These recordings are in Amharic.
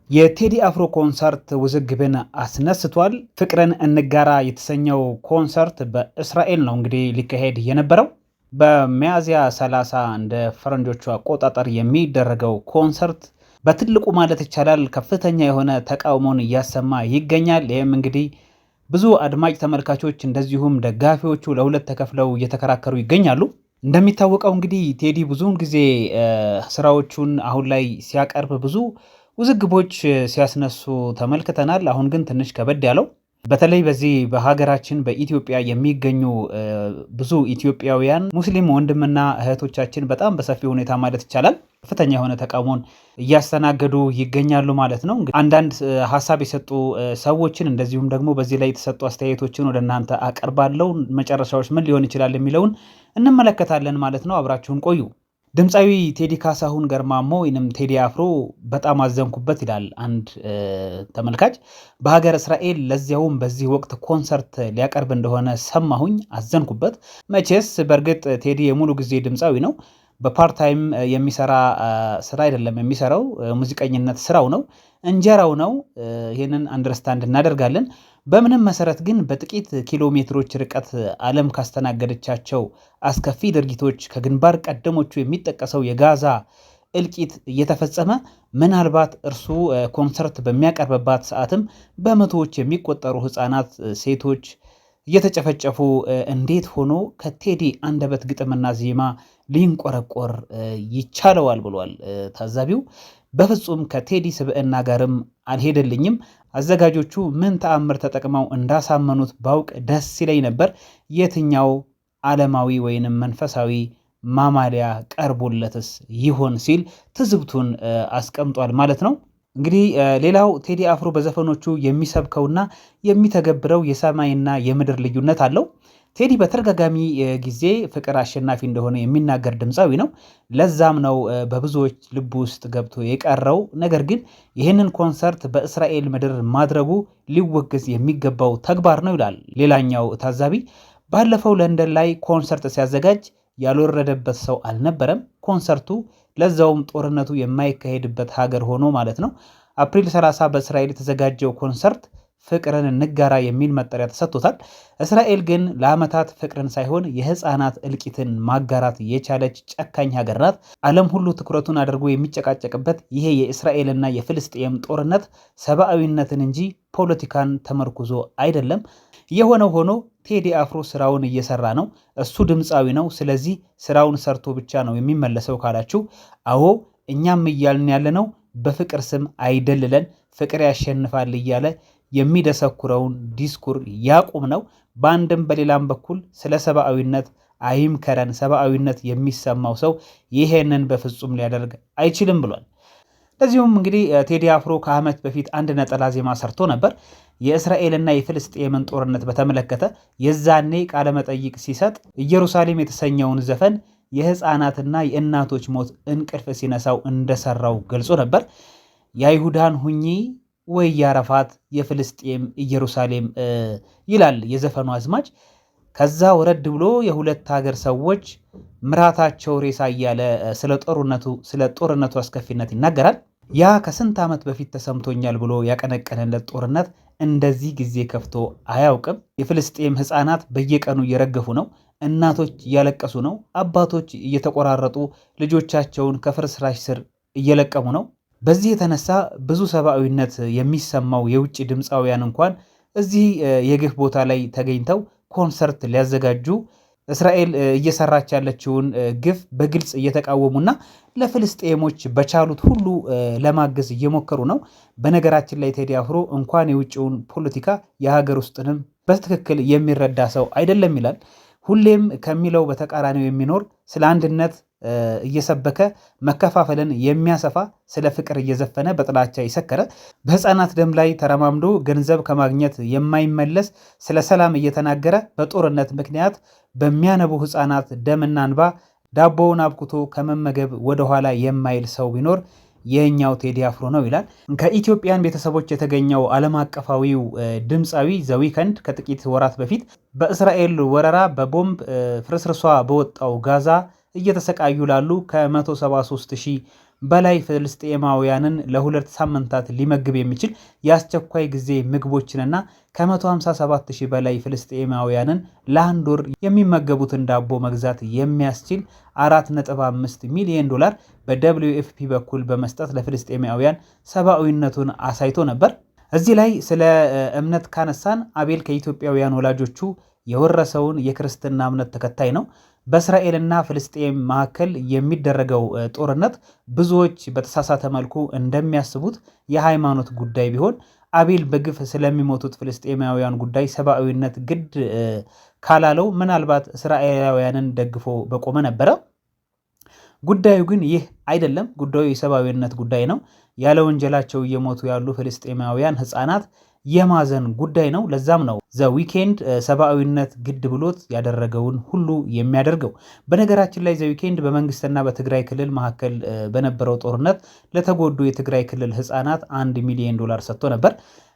የቴዲ አፍሮ ኮንሰርት ውዝግብን አስነስቷል። ፍቅርን እንጋራ የተሰኘው ኮንሰርት በእስራኤል ነው እንግዲህ ሊካሄድ የነበረው። በሚያዝያ 30 እንደ ፈረንጆቹ አቆጣጠር የሚደረገው ኮንሰርት በትልቁ ማለት ይቻላል ከፍተኛ የሆነ ተቃውሞን እያሰማ ይገኛል። ይህም እንግዲህ ብዙ አድማጭ ተመልካቾች እንደዚሁም ደጋፊዎቹ ለሁለት ተከፍለው እየተከራከሩ ይገኛሉ። እንደሚታወቀው እንግዲህ ቴዲ ብዙውን ጊዜ ስራዎቹን አሁን ላይ ሲያቀርብ ብዙ ውዝግቦች ሲያስነሱ ተመልክተናል። አሁን ግን ትንሽ ከበድ ያለው በተለይ በዚህ በሀገራችን በኢትዮጵያ የሚገኙ ብዙ ኢትዮጵያውያን ሙስሊም ወንድምና እህቶቻችን በጣም በሰፊ ሁኔታ ማለት ይቻላል ከፍተኛ የሆነ ተቃውሞን እያስተናገዱ ይገኛሉ ማለት ነው። አንዳንድ ሀሳብ የሰጡ ሰዎችን እንደዚሁም ደግሞ በዚህ ላይ የተሰጡ አስተያየቶችን ወደ እናንተ አቀርባለሁ። መጨረሻዎች ምን ሊሆን ይችላል የሚለውን እንመለከታለን ማለት ነው። አብራችሁን ቆዩ። ድምፃዊ ቴዲ ካሳሁን ገርማሞ ወይንም ቴዲ አፍሮ በጣም አዘንኩበት ይላል አንድ ተመልካች። በሀገር እስራኤል ለዚያውም በዚህ ወቅት ኮንሰርት ሊያቀርብ እንደሆነ ሰማሁኝ፣ አዘንኩበት። መቼስ በእርግጥ ቴዲ የሙሉ ጊዜ ድምፃዊ ነው። በፓርታይም የሚሰራ ስራ አይደለም የሚሰራው፣ ሙዚቀኝነት ስራው ነው፣ እንጀራው ነው። ይህንን አንደርስታንድ እናደርጋለን። በምንም መሰረት ግን በጥቂት ኪሎ ሜትሮች ርቀት ዓለም ካስተናገደቻቸው አስከፊ ድርጊቶች ከግንባር ቀደሞቹ የሚጠቀሰው የጋዛ እልቂት እየተፈጸመ ምናልባት እርሱ ኮንሰርት በሚያቀርብባት ሰዓትም በመቶዎች የሚቆጠሩ ህፃናት፣ ሴቶች እየተጨፈጨፉ እንዴት ሆኖ ከቴዲ አንደበት ግጥምና ዜማ ሊንቆረቆር ይቻለዋል ብሏል ታዛቢው። በፍጹም ከቴዲ ስብዕና ጋርም አልሄደልኝም። አዘጋጆቹ ምን ተአምር ተጠቅመው እንዳሳመኑት ባውቅ ደስ ይለኝ ነበር። የትኛው ዓለማዊ ወይንም መንፈሳዊ ማማሊያ ቀርቦለትስ ይሆን ሲል ትዝብቱን አስቀምጧል ማለት ነው። እንግዲህ ሌላው ቴዲ አፍሮ በዘፈኖቹ የሚሰብከውና የሚተገብረው የሰማይና የምድር ልዩነት አለው። ቴዲ በተደጋጋሚ ጊዜ ፍቅር አሸናፊ እንደሆነ የሚናገር ድምፃዊ ነው። ለዛም ነው በብዙዎች ልብ ውስጥ ገብቶ የቀረው። ነገር ግን ይህንን ኮንሰርት በእስራኤል ምድር ማድረጉ ሊወገዝ የሚገባው ተግባር ነው ይላል ሌላኛው ታዛቢ። ባለፈው ለንደን ላይ ኮንሰርት ሲያዘጋጅ ያልወረደበት ሰው አልነበረም። ኮንሰርቱ ለዛውም ጦርነቱ የማይካሄድበት ሀገር ሆኖ ማለት ነው። አፕሪል 30 በእስራኤል የተዘጋጀው ኮንሰርት ፍቅርን እንጋራ የሚል መጠሪያ ተሰጥቶታል። እስራኤል ግን ለዓመታት ፍቅርን ሳይሆን የህፃናት እልቂትን ማጋራት የቻለች ጨካኝ ሀገር ናት። ዓለም ሁሉ ትኩረቱን አድርጎ የሚጨቃጨቅበት ይሄ የእስራኤልና የፍልስጤም ጦርነት ሰብአዊነትን እንጂ ፖለቲካን ተመርኩዞ አይደለም። የሆነው ሆኖ ቴዲ አፍሮ ስራውን እየሰራ ነው። እሱ ድምፃዊ ነው። ስለዚህ ስራውን ሰርቶ ብቻ ነው የሚመለሰው ካላችሁ፣ አዎ እኛም እያልን ያለነው በፍቅር ስም አይደልለን፣ ፍቅር ያሸንፋል እያለ የሚደሰኩረውን ዲስኩር ያቁም ነው። በአንድም በሌላም በኩል ስለ ሰብአዊነት አይምከረን። ሰብአዊነት የሚሰማው ሰው ይሄንን በፍጹም ሊያደርግ አይችልም ብሏል። ለዚሁም እንግዲህ ቴዲ አፍሮ ከዓመት በፊት አንድ ነጠላ ዜማ ሰርቶ ነበር የእስራኤልና የፍልስጤምን ጦርነት በተመለከተ። የዛኔ ቃለመጠይቅ ሲሰጥ ኢየሩሳሌም የተሰኘውን ዘፈን የህፃናትና የእናቶች ሞት እንቅልፍ ሲነሳው እንደሰራው ገልጾ ነበር። የአይሁዳን ሁኚ ወይ ያረፋት የፍልስጤም ኢየሩሳሌም ይላል የዘፈኑ አዝማች። ከዛ ወረድ ብሎ የሁለት ሀገር ሰዎች ምራታቸው ሬሳ እያለ ስለ ጦርነቱ አስከፊነት ይናገራል። ያ ከስንት ዓመት በፊት ተሰምቶኛል ብሎ ያቀነቀነለት ጦርነት እንደዚህ ጊዜ ከፍቶ አያውቅም። የፍልስጤም ህፃናት በየቀኑ እየረገፉ ነው። እናቶች እያለቀሱ ነው። አባቶች እየተቆራረጡ ልጆቻቸውን ከፍርስራሽ ስር እየለቀሙ ነው። በዚህ የተነሳ ብዙ ሰብአዊነት የሚሰማው የውጭ ድምፃውያን እንኳን እዚህ የግፍ ቦታ ላይ ተገኝተው ኮንሰርት ሊያዘጋጁ እስራኤል እየሰራች ያለችውን ግፍ በግልጽ እየተቃወሙና ለፍልስጤሞች በቻሉት ሁሉ ለማገዝ እየሞከሩ ነው። በነገራችን ላይ ቴዲ አፍሮ እንኳን የውጭውን ፖለቲካ የሀገር ውስጥንም በትክክል የሚረዳ ሰው አይደለም ይላል። ሁሌም ከሚለው በተቃራኒው የሚኖር ስለ አንድነት እየሰበከ መከፋፈልን የሚያሰፋ ስለ ፍቅር እየዘፈነ በጥላቻ የሰከረ በህፃናት ደም ላይ ተረማምዶ ገንዘብ ከማግኘት የማይመለስ ስለ ሰላም እየተናገረ በጦርነት ምክንያት በሚያነቡ ህፃናት ደምና እንባ ዳቦውን አብኩቶ ከመመገብ ወደኋላ የማይል ሰው ቢኖር የኛው ቴዲ አፍሮ ነው ይላል። ከኢትዮጵያን ቤተሰቦች የተገኘው ዓለም አቀፋዊው ድምፃዊ ዘ ዊከንድ ከጥቂት ወራት በፊት በእስራኤል ወረራ በቦምብ ፍርስርሷ በወጣው ጋዛ እየተሰቃዩ ላሉ ከ173,000 በላይ ፍልስጤማውያንን ለ2 ሳምንታት ሊመግብ የሚችል የአስቸኳይ ጊዜ ምግቦችንና ከ157,000 በላይ ፍልስጤማውያንን ለአንድ ወር የሚመገቡትን ዳቦ መግዛት የሚያስችል $4.5 ሚሊዮን በWFP በኩል በመስጠት ለፍልስጤማውያን ሰብአዊነቱን አሳይቶ ነበር። እዚህ ላይ ስለ እምነት ካነሳን አቤል ከኢትዮጵያውያን ወላጆቹ የወረሰውን የክርስትና እምነት ተከታይ ነው። በእስራኤልና ፍልስጤም መካከል የሚደረገው ጦርነት ብዙዎች በተሳሳተ መልኩ እንደሚያስቡት የሃይማኖት ጉዳይ ቢሆን አቤል በግፍ ስለሚሞቱት ፍልስጤማውያን ጉዳይ ሰብአዊነት ግድ ካላለው ምናልባት እስራኤላውያንን ደግፎ በቆመ ነበረ። ጉዳዩ ግን ይህ አይደለም። ጉዳዩ የሰብአዊነት ጉዳይ ነው። ያለ ወንጀላቸው እየሞቱ ያሉ ፍልስጤማውያን ህፃናት የማዘን ጉዳይ ነው። ለዛም ነው ዘ ዊኬንድ ሰብአዊነት ግድ ብሎት ያደረገውን ሁሉ የሚያደርገው። በነገራችን ላይ ዘ ዊኬንድ በመንግስትና በትግራይ ክልል መካከል በነበረው ጦርነት ለተጎዱ የትግራይ ክልል ህፃናት $1 ሚሊዮን ሰጥቶ ነበር።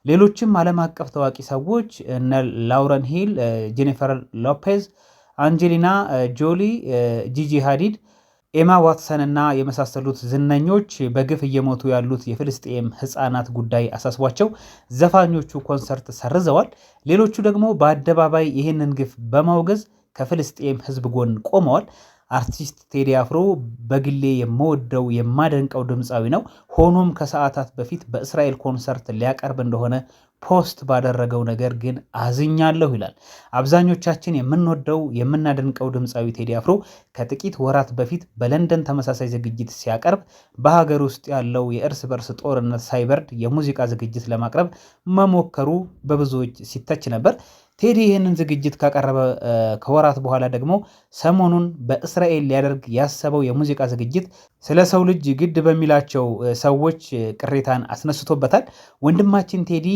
ሌሎችም ዓለም አቀፍ ታዋቂ ሰዎች እነ ላውረን ሂል፣ ጄኒፈር ሎፔዝ፣ አንጀሊና ጆሊ፣ ጂጂ ሃዲድ፣ ኤማ ዋትሰን እና የመሳሰሉት ዝነኞች በግፍ እየሞቱ ያሉት የፍልስጤም ህፃናት ጉዳይ አሳስቧቸው ዘፋኞቹ ኮንሰርት ሰርዘዋል። ሌሎቹ ደግሞ በአደባባይ ይህንን ግፍ በማውገዝ ከፍልስጤም ህዝብ ጎን ቆመዋል። አርቲስት ቴዲ አፍሮ በግሌ የምወደው የማደንቀው ድምፃዊ ነው። ሆኖም ከሰዓታት በፊት በእስራኤል ኮንሰርት ሊያቀርብ እንደሆነ ፖስት ባደረገው ነገር ግን አዝኛለሁ ይላል። አብዛኞቻችን የምንወደው የምናደንቀው ድምፃዊ ቴዲ አፍሮ ከጥቂት ወራት በፊት በለንደን ተመሳሳይ ዝግጅት ሲያቀርብ በሀገር ውስጥ ያለው የእርስ በርስ ጦርነት ሳይበርድ የሙዚቃ ዝግጅት ለማቅረብ መሞከሩ በብዙዎች ሲተች ነበር። ቴዲ ይህንን ዝግጅት ካቀረበ ከወራት በኋላ ደግሞ ሰሞኑን በእስራኤል ሊያደርግ ያሰበው የሙዚቃ ዝግጅት ስለ ሰው ልጅ ግድ በሚላቸው ሰዎች ቅሬታን አስነስቶበታል። ወንድማችን ቴዲ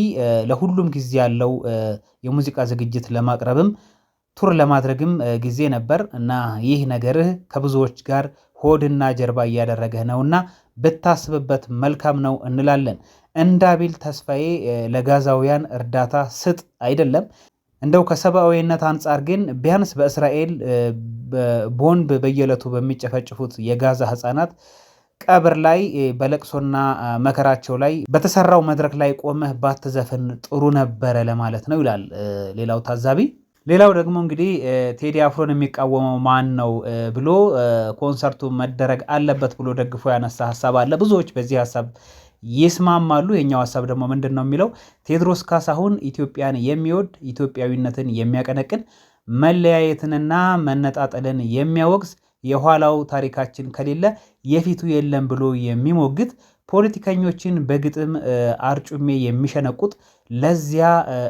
ለሁሉም ጊዜ ያለው የሙዚቃ ዝግጅት ለማቅረብም ቱር ለማድረግም ጊዜ ነበር እና ይህ ነገርህ ከብዙዎች ጋር ሆድና ጀርባ እያደረገህ ነውና ብታስብበት መልካም ነው እንላለን። እንደ አቤል ተስፋዬ ለጋዛውያን እርዳታ ስጥ አይደለም። እንደው ከሰብአዊነት አንጻር ግን ቢያንስ በእስራኤል ቦምብ በየዕለቱ በሚጨፈጭፉት የጋዛ ህፃናት ቀብር ላይ በለቅሶና መከራቸው ላይ በተሰራው መድረክ ላይ ቆመህ ባትዘፍን ጥሩ ነበረ ለማለት ነው ይላል ሌላው ታዛቢ። ሌላው ደግሞ እንግዲህ ቴዲ አፍሮን የሚቃወመው ማን ነው ብሎ ኮንሰርቱ መደረግ አለበት ብሎ ደግፎ ያነሳ ሀሳብ አለ። ብዙዎች በዚህ ሀሳብ ይስማማሉ። የኛው ሀሳብ ደግሞ ምንድን ነው የሚለው ቴዎድሮስ ካሳሁን ኢትዮጵያን የሚወድ ኢትዮጵያዊነትን የሚያቀነቅን መለያየትንና መነጣጠልን የሚያወግዝ የኋላው ታሪካችን ከሌለ የፊቱ የለም ብሎ የሚሞግት ፖለቲከኞችን በግጥም አርጩሜ የሚሸነቁጥ ለዚያ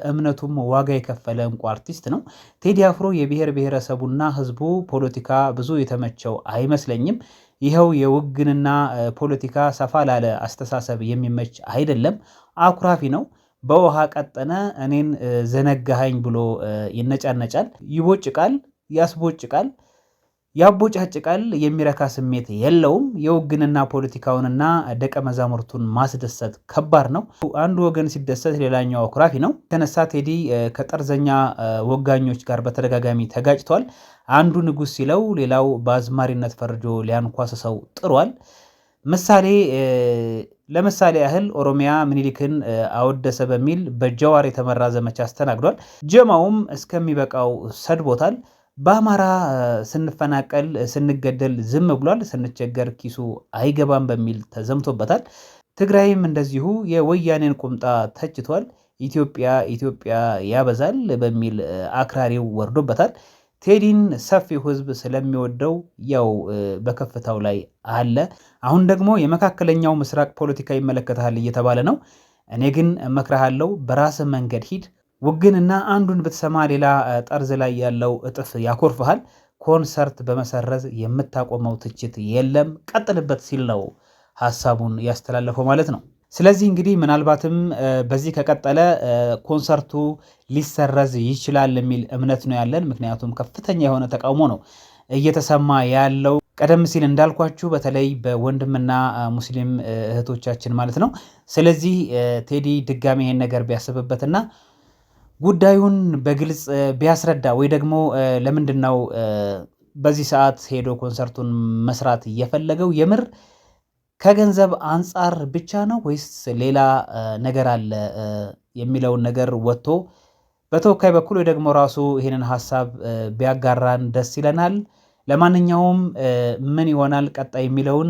እምነቱም ዋጋ የከፈለ እንቁ አርቲስት ነው። ቴዲ አፍሮ የብሔር ብሔረሰቡና ህዝቡ ፖለቲካ ብዙ የተመቸው አይመስለኝም። ይኸው የውግንና ፖለቲካ ሰፋ ላለ አስተሳሰብ የሚመች አይደለም። አኩራፊ ነው። በውሃ ቀጠነ እኔን ዘነጋኸኝ ብሎ ይነጫነጫል፣ ይቦጭቃል፣ ያስቦጭቃል፣ ያቦጫጭቃል። የሚረካ ስሜት የለውም። የውግንና ፖለቲካውንና ደቀ መዛሙርቱን ማስደሰት ከባድ ነው። አንዱ ወገን ሲደሰት ሌላኛው አኩራፊ ነው። የተነሳ ቴዲ ከጠርዘኛ ወጋኞች ጋር በተደጋጋሚ ተጋጭቷል። አንዱ ንጉሥ ሲለው ሌላው በአዝማሪነት ፈርጆ ሊያንኳስሰው ጥሯል። ለምሳሌ ያህል ኦሮሚያ ምኒልክን አወደሰ በሚል በጀዋር የተመራ ዘመቻ አስተናግዷል። ጀማውም እስከሚበቃው ሰድቦታል። በአማራ ስንፈናቀል ስንገደል ዝም ብሏል። ስንቸገር ኪሱ አይገባም በሚል ተዘምቶበታል። ትግራይም እንደዚሁ የወያኔን ቁምጣ ተችቷል። ኢትዮጵያ ያበዛል በሚል አክራሪው ወርዶበታል። ቴዲን ሰፊው ሕዝብ ስለሚወደው ያው በከፍታው ላይ አለ። አሁን ደግሞ የመካከለኛው ምስራቅ ፖለቲካ ይመለከታል እየተባለ ነው። እኔ ግን እመክርሃለሁ፣ በራስህ መንገድ ሂድ። ውግንና አንዱን ብትሰማ ሌላ ጠርዝ ላይ ያለው እጥፍ ያኮርፍሃል። ኮንሰርት በመሰረዝ የምታቆመው ትችት የለም፣ ቀጥልበት ሲል ነው ሀሳቡን ያስተላለፈው ማለት ነው። ስለዚህ እንግዲህ ምናልባትም በዚህ ከቀጠለ ኮንሰርቱ ሊሰረዝ ይችላል የሚል እምነት ነው ያለን። ምክንያቱም ከፍተኛ የሆነ ተቃውሞ ነው እየተሰማ ያለው። ቀደም ሲል እንዳልኳችሁ በተለይ በወንድምና ሙስሊም እህቶቻችን ማለት ነው። ስለዚህ ቴዲ ድጋሚ ይሄን ነገር ቢያስብበትና ጉዳዩን በግልጽ ቢያስረዳ ወይ ደግሞ ለምንድን ነው በዚህ ሰዓት ሄዶ ኮንሰርቱን መስራት እየፈለገው የምር ከገንዘብ አንጻር ብቻ ነው ወይስ ሌላ ነገር አለ የሚለውን ነገር ወጥቶ በተወካይ በኩል ወይ ደግሞ ራሱ ይህንን ሀሳብ ቢያጋራን ደስ ይለናል። ለማንኛውም ምን ይሆናል ቀጣይ የሚለውን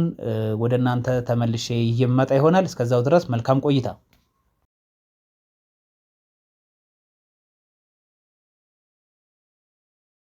ወደ እናንተ ተመልሼ ይመጣ ይሆናል። እስከዛው ድረስ መልካም ቆይታ